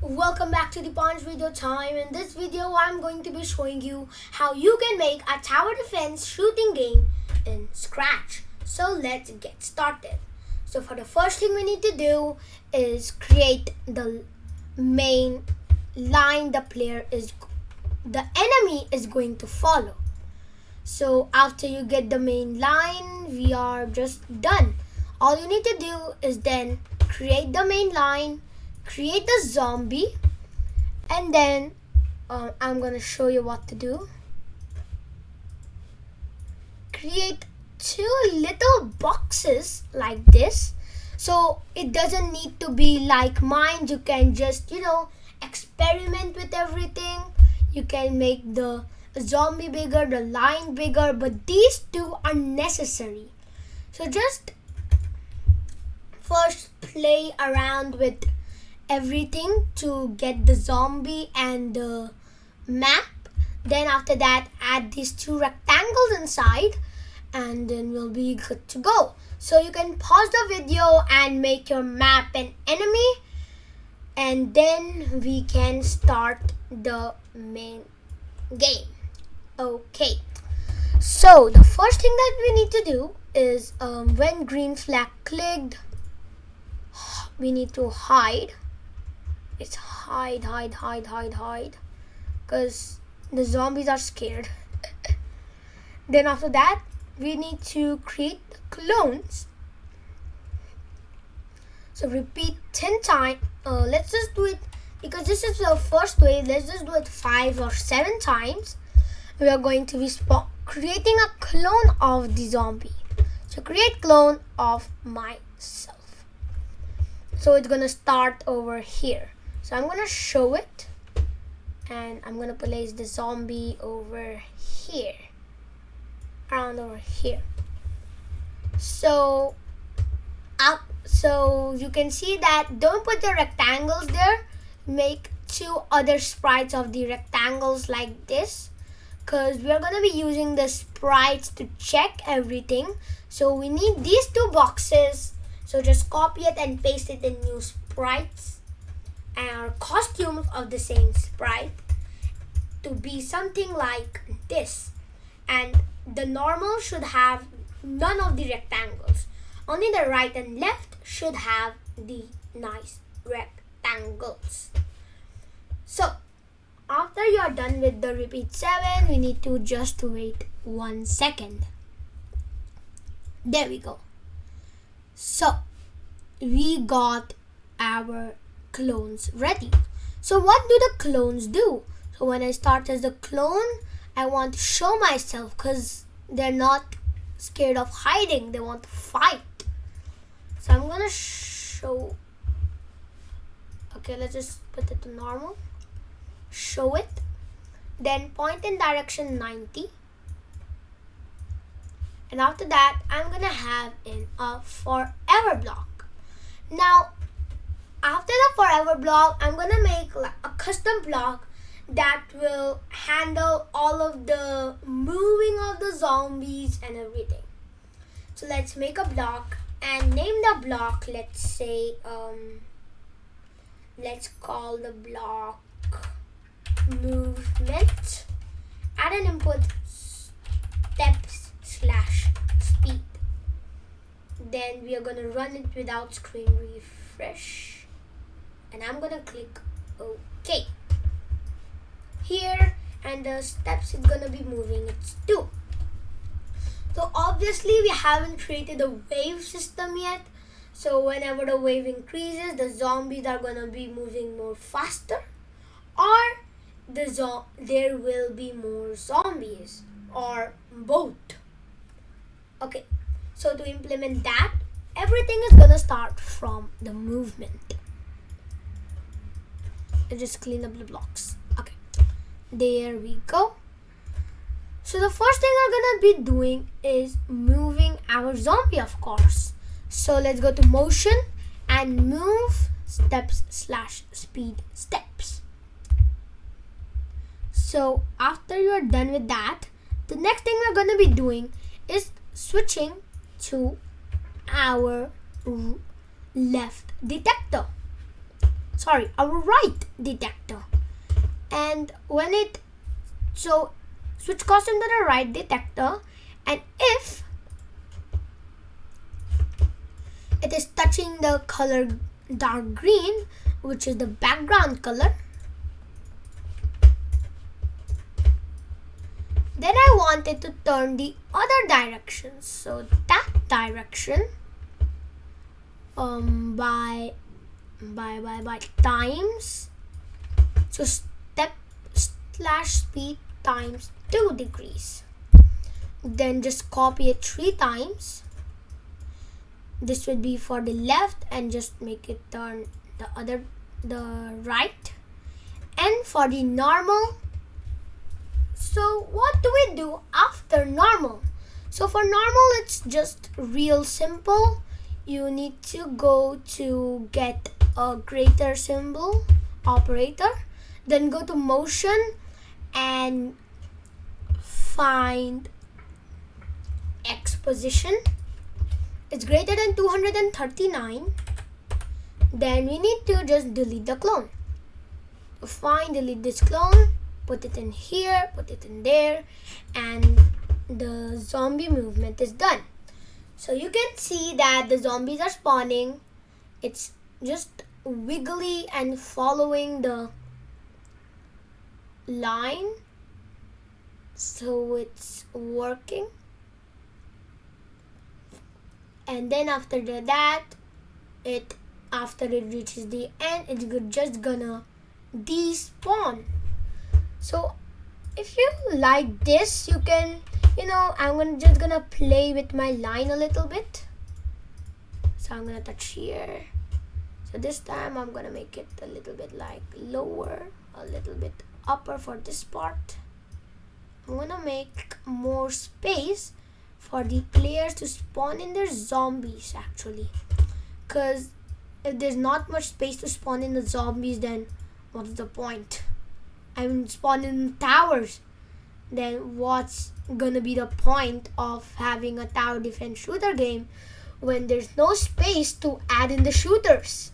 Welcome back to Dipansh video time. In this video, I'm going to be showing you how you can make a tower defense shooting game in Scratch. So let's get started. So for the first thing we need to do is create the main line the enemy is going to follow. So after you get the main line, we are just done. All you need to do is then create the main line, create a zombie, and then I'm gonna show you what to do. Create two little boxes like this. So it doesn't need to be like mine. You can just experiment with everything. You can make the zombie bigger, the line bigger, but these two are necessary. So just first play around with everything to get the zombie and the map. Then after that, add these two rectangles inside, and then we'll be good to go. So you can pause the video and make your map an enemy, and then we can start the main game. Okay, so the first thing that we need to do is when green flag clicked, we need to hide. It's hide, because the zombies are scared. Then after that, we need to create clones. So repeat 10 times. Let's just do it, because this is the first way. Let's just do it 5 or 7 times. We are going to be creating a clone of the zombie. So create clone of myself. So it's gonna start over here. So I'm gonna show it, and I'm gonna place the zombie over here, around over here. So you can see that don't put the rectangles there. Make 2 other sprites of the rectangles like this, because we are gonna be using the sprites to check everything. So we need these 2 boxes. So just copy it and paste it in new sprites and costumes of the same sprite to be something like this. And the normal should have none of the rectangles. Only the right and left should have the nice rectangles. So after you are done with the repeat 7, we need to just wait 1 second. There we go. So we got our clones ready. So what do the clones do? So when I start as a clone, I want to show myself, because they're not scared of hiding. They want to fight. So I'm gonna show. Okay, let's just put it to normal. Show it. Then point in direction 90. And after that, I'm gonna have in a forever block. Now, after the forever block, I'm gonna make like a custom block that will handle all of the moving of the zombies and everything. So let's make a block and name the block. Let's say let's call the block movement. Add an input steps/speed. Then we are gonna run it without screen refresh, and I'm gonna click OK here, and the steps is gonna be moving. It's 2. So obviously we haven't created a wave system yet. So whenever the wave increases, the zombies are gonna be moving more faster, or there will be more zombies, or both. Okay, so to implement that, everything is gonna start from the movement. And just clean up the blocks. Okay, there we go. So the first thing we're gonna be doing is moving our zombie, of course. So let's go to motion and move steps/speed steps. So after you are done with that, the next thing we're gonna be doing is switching to our left detector. our right detector. And when it switch custom to the right detector, and if it is touching the color dark green, which is the background color, then I want it to turn the other direction. So that direction by times, so step/speed times 2 degrees. Then just copy it 3 times. This would be for the left, and just make it turn the right. And for the normal, so what do we do after normal? So for normal, it's just real simple. You need to go to get a greater symbol operator, then go to motion and find X position. It's greater than 239. Then we need to just delete the clone. To delete this clone, put it in here, put it in there, and the zombie movement is done. So you can see that the zombies are spawning. It's just wiggly and following the line. So it's working. And then after that, after it reaches the end, it's just gonna despawn. So if you like this, you can, I'm just gonna play with my line a little bit. So I'm gonna touch here. So this time I'm gonna make it a little bit like lower, a little bit upper for this part. I'm gonna make more space for the players to spawn in their zombies, actually. Because if there's not much space to spawn in the zombies, then what's the point? I mean, spawn in towers. Then what's gonna be the point of having a tower defense shooter game when there's no space to add in the shooters?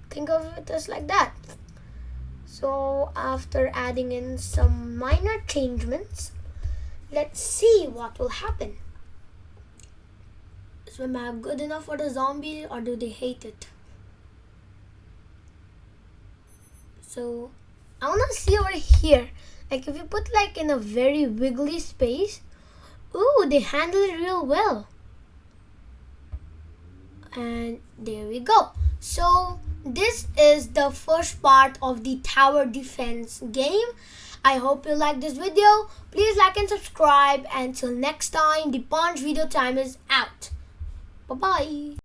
Think of it as like that. So after adding in some minor changements, let's see what will happen. Is my map good enough for the zombies, or do they hate it? So I want to see over here. Like if you put like in a very wiggly space, ooh, they handle it real well. And there we go. So this is the first part of the tower defense game. I hope you like this video. Please like and subscribe. Until next time, Dipansh video time is out. Bye-bye.